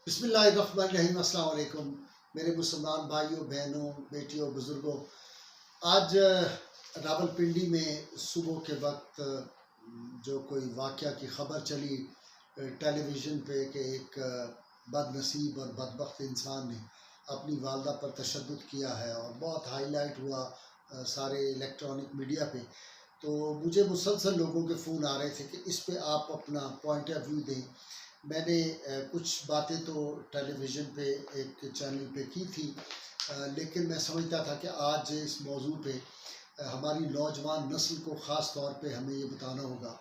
بسم اللہ الرحمن الرحیم۔ السلام علیکم میرے مسلمان بھائیوں، بہنوں، بیٹیوں، بزرگوں۔ آج راولپنڈی میں صبح کے وقت جو کوئی واقعہ کی خبر چلی ٹیلی ویژن پہ کہ ایک بد نصیب اور بدبخت انسان نے اپنی والدہ پر تشدد کیا ہے اور بہت ہائی لائٹ ہوا سارے الیکٹرانک میڈیا پہ، تو مجھے مسلسل لوگوں کے فون آ رہے تھے کہ اس پہ آپ اپنا پوائنٹ آف ویو دیں۔ میں نے کچھ باتیں تو ٹیلی ویژن پہ ایک چینل پہ کی تھی، لیکن میں سمجھتا تھا کہ آج اس موضوع پہ ہماری نوجوان نسل کو خاص طور پہ ہمیں یہ بتانا ہوگا۔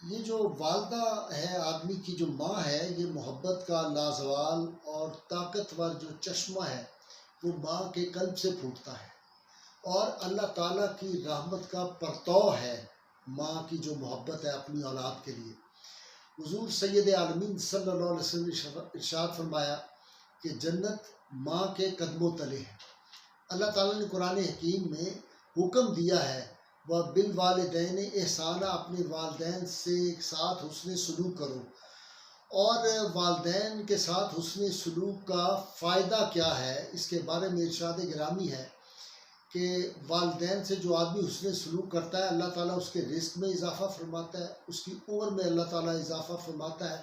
یہ جو والدہ ہے، آدمی کی جو ماں ہے، یہ محبت کا لازوال اور طاقتور جو چشمہ ہے وہ ماں کے قلب سے پھوٹتا ہے، اور اللہ تعالیٰ کی رحمت کا پرتو ہے ماں کی جو محبت ہے اپنی اولاد کے لیے۔ حضور سید عالمین صلی اللہ علیہ وسلم نے ارشاد فرمایا کہ جنت ماں کے قدموں تلے ہے۔ اللہ تعالیٰ نے قرآن حکیم میں حکم دیا ہے وہ بالوالدین احسانہ، اپنے والدین سے ایک ساتھ حسن سلوک کرو۔ اور والدین کے ساتھ حسن سلوک کا فائدہ کیا ہے، اس کے بارے میں ارشاد گرامی ہے کہ والدین سے جو آدمی حسن سلوک کرتا ہے، اللہ تعالیٰ اس کے رزق میں اضافہ فرماتا ہے، اس کی عمر میں اللہ تعالیٰ اضافہ فرماتا ہے،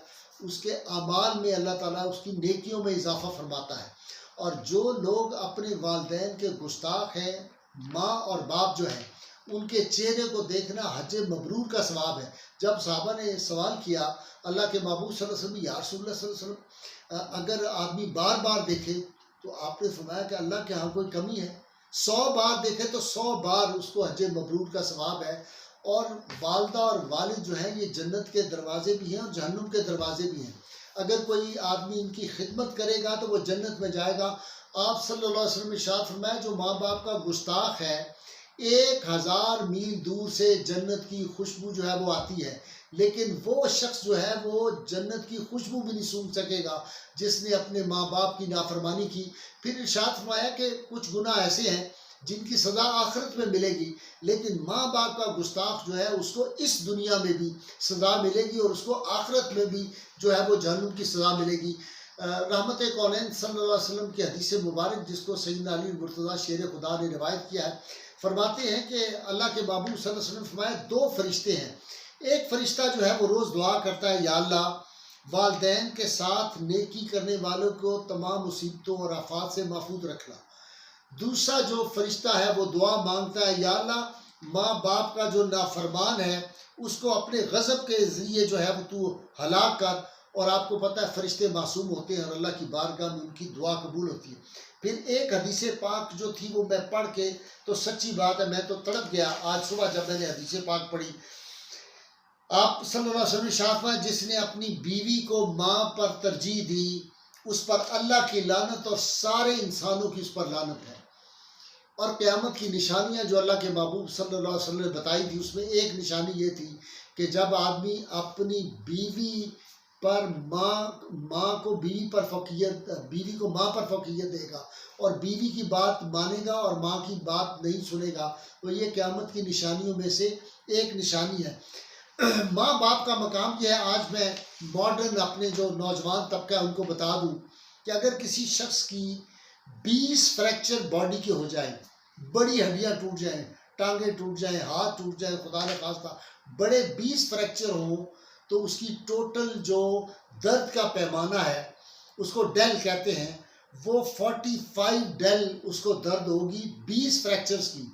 اس کے اعمال میں اللہ تعالیٰ اس کی نیکیوں میں اضافہ فرماتا ہے۔ اور جو لوگ اپنے والدین کے گستاخ ہیں، ماں اور باپ جو ہیں، ان کے چہرے کو دیکھنا حج مبرور کا ثواب ہے۔ جب صحابہ نے سوال کیا اللہ کے محبوب صلی اللہ علیہ وسلم، یا رسول اللہ صلی اللہ علیہ وسلم، اگر آدمی بار بار دیکھے تو آپ نے فرمایا کہ اللہ کے ہاں کوئی کمی ہے؟ 100 بار دیکھے تو 100 بار اس کو حج مبرور کا ثواب ہے۔ اور والدہ اور والد جو ہیں یہ جنت کے دروازے بھی ہیں اور جہنم کے دروازے بھی ہیں۔ اگر کوئی آدمی ان کی خدمت کرے گا تو وہ جنت میں جائے گا۔ آپ صلی اللہ علیہ وسلم نے ارشاد فرمایا جو ماں باپ کا گستاخ ہے، 1000 میل دور سے جنت کی خوشبو جو ہے وہ آتی ہے، لیکن وہ شخص جو ہے وہ جنت کی خوشبو بھی نہیں سونگھ سکے گا جس نے اپنے ماں باپ کی نافرمانی کی۔ پھر ارشاد فرمایا کہ کچھ گناہ ایسے ہیں جن کی سزا آخرت میں ملے گی، لیکن ماں باپ کا گستاخ جو ہے اس کو اس دنیا میں بھی سزا ملے گی اور اس کو آخرت میں بھی جو ہے وہ جہنم کی سزا ملے گی۔ رحمت کونین صلی اللہ علیہ وسلم کی حدیث مبارک، جس کو سیدنا علی مرتضیٰ شیر خدا نے روایت کیا ہے، فرماتے ہیں کہ اللہ کے محبوب صلی اللہ علیہ وسلم فرمایا 2 فرشتے ہیں۔ ایک فرشتہ جو ہے وہ روز دعا کرتا ہے، یا اللہ والدین کے ساتھ نیکی کرنے والوں کو تمام مصیبتوں اور آفات سے محفوظ رکھنا۔ دوسرا جو فرشتہ ہے وہ دعا مانگتا ہے، یا اللہ ماں باپ کا جو نافرمان ہے اس کو اپنے غضب کے ذریعے جو ہے وہ تو ہلاک کر۔ اور آپ کو پتہ ہے فرشتے معصوم ہوتے ہیں اور اللہ کی بارگاہ میں ان کی دعا قبول ہوتی ہے۔ پھر ایک حدیث پاک جو تھی وہ میں پڑھ کے تو سچی بات ہے میں تو تڑپ گیا آج صبح جب میں نے حدیث پاک پڑھی۔ آپ صلی اللہ علیہ وسلم ارشاد فرمایا جس نے اپنی بیوی کو ماں پر ترجیح دی اس پر اللہ کی لعنت اور سارے انسانوں کی اس پر لعنت ہے۔ اور قیامت کی نشانیاں جو اللہ کے محبوب صلی اللہ علیہ وسلم نے بتائی تھی، اس میں ایک نشانی یہ تھی کہ جب آدمی اپنی بیوی پر ماں کو بیوی کو ماں پر فوقیت دے گا اور بیوی کی بات مانے گا اور ماں کی بات نہیں سنے گا، تو یہ قیامت کی نشانیوں میں سے ایک نشانی ہے۔ ماں باپ کا مقام یہ ہے۔ آج میں ماڈرن اپنے جو نوجوان طبقہ ہے ان کو بتا دوں کہ اگر کسی شخص کی 20 فریکچر باڈی کے ہو جائیں، بڑی ہڈیاں ٹوٹ جائیں، ٹانگیں ٹوٹ جائیں، ہاتھ ٹوٹ جائیں، خدا نہ خواستہ بڑے 20 فریکچر ہوں، تو اس کی ٹوٹل جو درد کا پیمانہ ہے اس کو ڈیل کہتے ہیں، وہ 45 ڈیل اس کو درد ہوگی 20 فریکچرز کی۔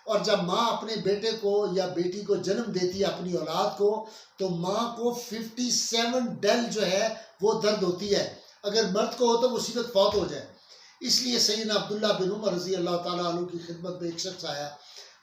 اور جب ماں اپنے بیٹے کو یا بیٹی کو جنم دیتی ہے اپنی اولاد کو، تو ماں کو 57 ڈیل جو ہے وہ درد ہوتی ہے۔ اگر مرد کو ہو تو وہ صرف فوت ہو جائے۔ اس لیے سیدنا عبداللہ بن عمر رضی اللہ تعالیٰ عنہ کی خدمت میں ایک شخص آیا،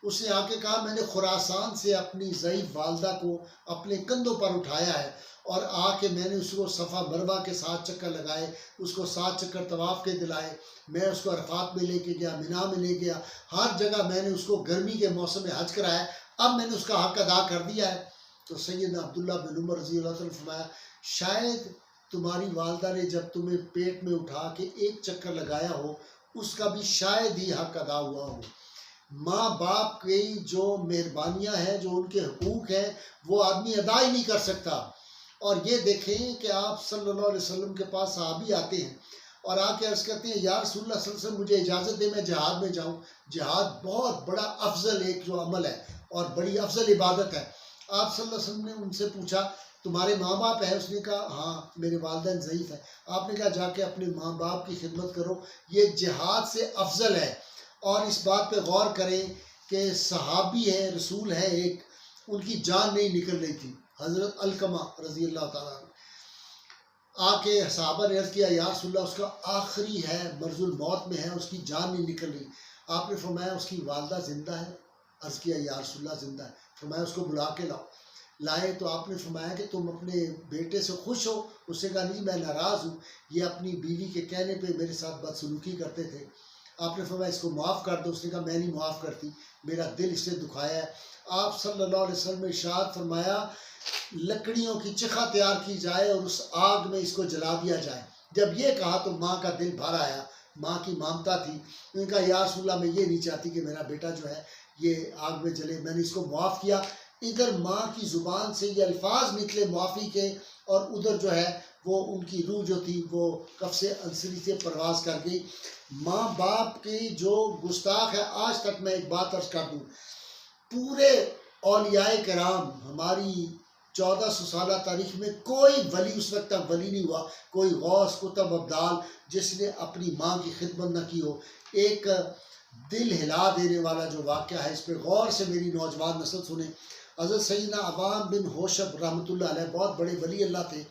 اس نے آ کے کہا میں نے خراسان سے اپنی ضعیف والدہ کو اپنے کندھوں پر اٹھایا ہے اور آ کے میں نے اس کو صفا مروہ کے 7 چکر لگائے، اس کو 7 چکر طواف کے دلائے، میں اس کو عرفات میں لے کے گیا، مینا میں لے گیا، ہر جگہ میں نے اس کو گرمی کے موسم میں حج کرایا، اب میں نے اس کا حق ادا کر دیا ہے۔ تو سیدنا عبداللہ بن عمر رضی اللہ عنہ نے فرمایا شاید تمہاری والدہ نے جب تمہیں پیٹ میں اٹھا کے 1 چکر لگایا ہو اس کا بھی شاید ہی حق ادا ہوا ہو۔ ماں باپ کی جو مہربانیاں ہیں، جو ان کے حقوق ہیں، وہ آدمی ادا ہی نہیں کر سکتا۔ اور یہ دیکھیں کہ آپ صلی اللہ علیہ وسلم کے پاس صحابی آتے ہیں اور آ کے عرض کرتے ہیں یا رسول اللہ صلی اللہ علیہ وسلم مجھے اجازت دیں میں جہاد میں جاؤں. جہاد بہت بڑا افضل ایک جو عمل ہے اور بڑی افضل عبادت ہے. آپ صلی اللہ علیہ وسلم نے ان سے پوچھا تمہارے ماں باپ ہیں؟ اس نے کہا ہاں میرے والدین ضعیف ہیں. آپ نے کہا جا کے اپنے ماں باپ کی خدمت کرو، یہ جہاد سے افضل ہے. اور اس بات پہ غور کریں کہ صحابی ہے، رسول ہے ایک، ان کی جان نہیں نکل رہی تھی. حضرت علقمہ رضی اللہ تعالیٰ عنہ آ کے صحابہ نے عرض کیا یا رسول اللہ اس کا آخری ہے، مرض الموت میں ہے، اس کی جان نہیں نکل رہی. آپ نے فرمایا اس کی والدہ زندہ ہے؟ عرض کیا یا رسول اللہ زندہ ہے. فرمایا اس کو بلا کے لاؤ. لائے تو آپ نے فرمایا کہ تم اپنے بیٹے سے خوش ہو؟ اس نے کہا نہیں میں ناراض ہوں، یہ اپنی بیوی کے کہنے پہ میرے ساتھ بدسلوکی کرتے تھے. آپ نے فرمایا اس کو معاف کر دو. اس نے کہا میں نہیں معاف کرتی، میرا دل اس سے دکھایا ہے. آپ صلی اللہ علیہ وسلم نے ارشاد فرمایا لکڑیوں کی چخا تیار کی جائے اور اس آگ میں اس کو جلا دیا جائے. جب یہ کہا تو ماں کا دل بھر آیا، ماں کی مامتا تھی. انہوں نے کہا یا رسول اللہ میں یہ نہیں چاہتی کہ میرا بیٹا جو ہے یہ آگ میں جلے، میں نے اس کو معاف کیا. ادھر ماں کی زبان سے یہ الفاظ نکلے معافی کے، اور ادھر جو ہے وہ ان کی روح جو تھی وہ قفس انصری سے پرواز کر گئی. ماں باپ کی جو گستاخ ہے، آج تک میں ایک بات عرض کر دوں، پورے اولیاء کرام ہماری 1400 سالہ تاریخ میں کوئی ولی اس وقت تک ولی نہیں ہوا، کوئی غوث قطب ابدال جس نے اپنی ماں کی خدمت نہ کی ہو. ایک دل ہلا دینے والا جو واقعہ ہے، اس پہ غور سے میری نوجوان نسل سنیں. حضرت سیدنا عوام بن ہوشب رحمۃ اللہ علیہ بہت بڑے ولی اللہ تھے.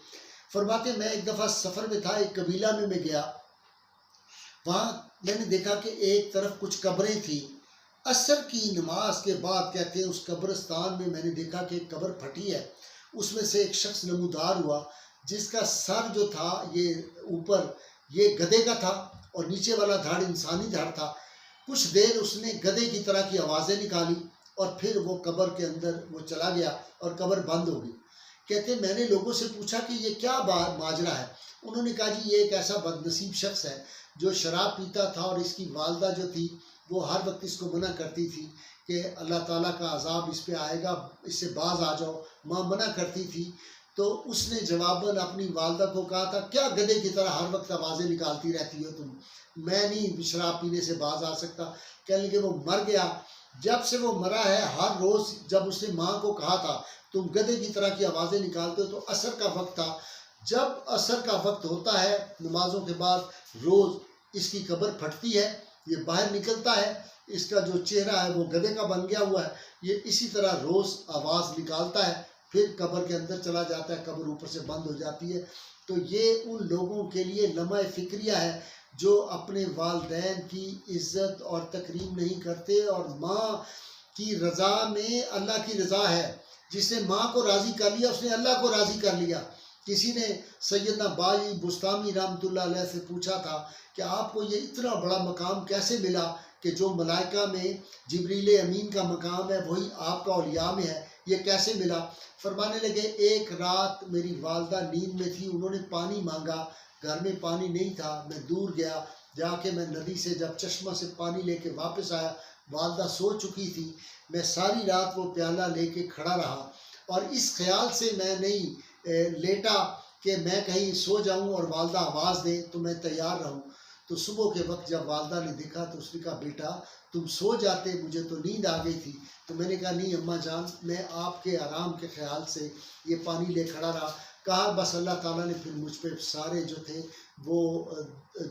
فرماتے میں ایک دفعہ سفر میں تھا، ایک قبیلہ میں گیا. وہاں میں نے دیکھا کہ ایک طرف کچھ قبریں تھیں. عصر کی نماز کے بعد کہتے ہیں اس قبرستان میں نے دیکھا کہ ایک قبر پھٹی ہے. اس میں سے ایک شخص نمودار ہوا جس کا سر جو تھا یہ اوپر یہ گدھے کا تھا اور نیچے والا دھڑ انسانی دھڑ تھا. کچھ دیر اس نے گدھے کی طرح کی آوازیں نکالی اور پھر وہ قبر کے اندر وہ چلا گیا اور قبر بند ہو گئی. کہتے میں نے لوگوں سے پوچھا کہ یہ کیا ماجرا ہے؟ انہوں نے کہا جی یہ ایک ایسا بد نصیب شخص ہے جو شراب پیتا تھا اور اس کی والدہ جو تھی وہ ہر وقت اس کو منع کرتی تھی کہ اللہ تعالیٰ کا عذاب اس پہ آئے گا، اس سے باز آ جاؤ. ماں منع کرتی تھی تو اس نے جواباً اپنی والدہ کو کہا تھا کیا گدھے کی طرح ہر وقت آوازیں نکالتی رہتی ہو تم، میں نہیں شراب پینے سے باز آ سکتا. کہنے کہ وہ مر گیا. جب سے وہ مرا ہے ہر روز جب اس نے ماں کو کہا تھا تم گدھے کی طرح کی آوازیں نکالتے ہو، تو عصر کا وقت تھا. جب عصر کا وقت ہوتا ہے نمازوں کے بعد روز اس کی قبر پھٹتی ہے، یہ باہر نکلتا ہے، اس کا جو چہرہ ہے وہ گدھے کا بن گیا ہوا ہے، یہ اسی طرح روز آواز نکالتا ہے، پھر قبر کے اندر چلا جاتا ہے، قبر اوپر سے بند ہو جاتی ہے. تو یہ ان لوگوں کے لیے لمحہ فکریہ ہے جو اپنے والدین کی عزت اور تکریم نہیں کرتے. اور ماں کی رضا میں اللہ کی رضا ہے. جس نے ماں کو راضی کر لیا اس نے اللہ کو راضی کر لیا. کسی نے سیدنا بائی بستامی رحمۃ اللہ علیہ سے پوچھا تھا کہ آپ کو یہ اتنا بڑا مقام کیسے ملا کہ جو ملائکہ میں جبریل امین کا مقام ہے وہی آپ کا اولیاء میں ہے، یہ کیسے ملا؟ فرمانے لگے ایک رات میری والدہ نیند میں تھی، انہوں نے پانی مانگا، گھر میں پانی نہیں تھا، میں دور گیا، جا کے میں ندی سے جب چشمہ سے پانی لے کے واپس آیا، والدہ سو چکی تھی. میں ساری رات وہ پیالہ لے کے کھڑا رہا اور اس خیال سے میں نہیں لیٹا کہ میں کہیں سو جاؤں اور والدہ آواز دے تو میں تیار رہوں. تو صبح کے وقت جب والدہ نے دیکھا تو اس نے کہا بیٹا تم سو جاتے، مجھے تو نیند آ گئی تھی. تو میں نے کہا نہیں اماں جان، میں آپ کے آرام کے خیال سے یہ پانی لے کھڑا رہا. کہا بس اللہ تعالیٰ نے پھر مجھ پہ سارے جو تھے وہ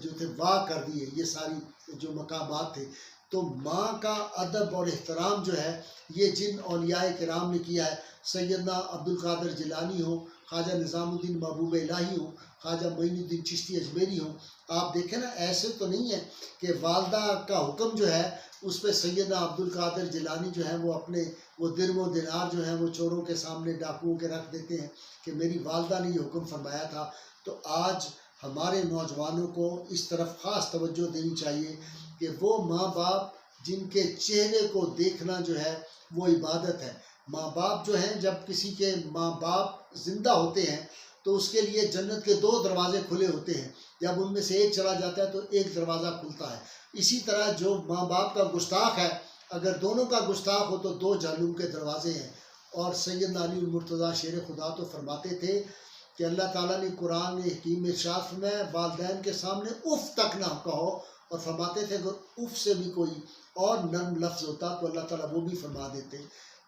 جو تھے واہ کر دیے، یہ ساری جو مقامات تھے. تو ماں کا ادب اور احترام جو ہے یہ جن اولیاء کرام نے کیا ہے، سیدنا عبد القادر جیلانی ہو، خواجہ نظام الدین محبوب الہی ہو، خواجہ معین الدین چشتی اجمیری ہو، آپ دیکھیں نا ایسے تو نہیں ہے کہ والدہ کا حکم جو ہے اس پہ سیدنا عبد القادر جیلانی جو ہے وہ اپنے وہ درم و دینار جو ہیں وہ چوروں کے سامنے ڈاکوؤں کے رکھ دیتے ہیں کہ میری والدہ نے یہ حکم فرمایا تھا. تو آج ہمارے نوجوانوں کو اس طرف خاص توجہ دینی چاہیے کہ وہ ماں باپ جن کے چہرے کو دیکھنا جو ہے وہ عبادت ہے. ماں باپ جو ہیں جب کسی کے ماں باپ زندہ ہوتے ہیں تو اس کے لیے جنت کے 2 دروازے کھلے ہوتے ہیں، جب ان میں سے ایک چلا جاتا ہے تو ایک دروازہ کھلتا ہے. اسی طرح جو ماں باپ کا گستاخ ہے اگر دونوں کا گستاخ ہو تو 2 جہنم کے دروازے ہیں. اور سیدنا علی المرتضیٰ شیر خدا تو فرماتے تھے کہ اللہ تعالیٰ نے قرآن حکیم میں ارشاد فرمایا والدین کے سامنے اف تک نہ کہو، اور فرماتے تھے اگر اف سے بھی کوئی اور نرم لفظ ہوتا تو اللہ تعالیٰ وہ بھی فرما دیتے۔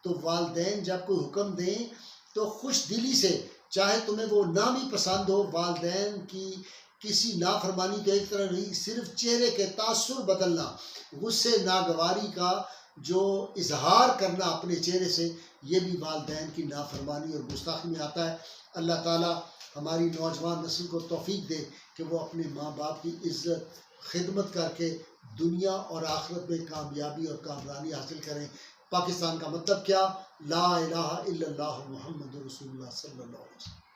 تو والدین جب کوئی حکم دیں تو خوش دلی سے، چاہے تمہیں وہ نہ بھی پسند ہو، والدین کی کسی نافرمانی تو ایک طرح نہیں، صرف چہرے کے تاثر بدلنا، غصے ناگواری کا جو اظہار کرنا اپنے چہرے سے، یہ بھی والدین کی نافرمانی اور گستاخی میں آتا ہے۔ اللہ تعالیٰ ہماری نوجوان نسل کو توفیق دے کہ وہ اپنے ماں باپ کی عزت خدمت کر کے دنیا اور آخرت میں کامیابی اور کامرانی حاصل کریں۔ پاکستان کا مطلب کیا؟ لا الہ الا اللہ محمد رسول اللہ صلی اللہ علیہ وسلم۔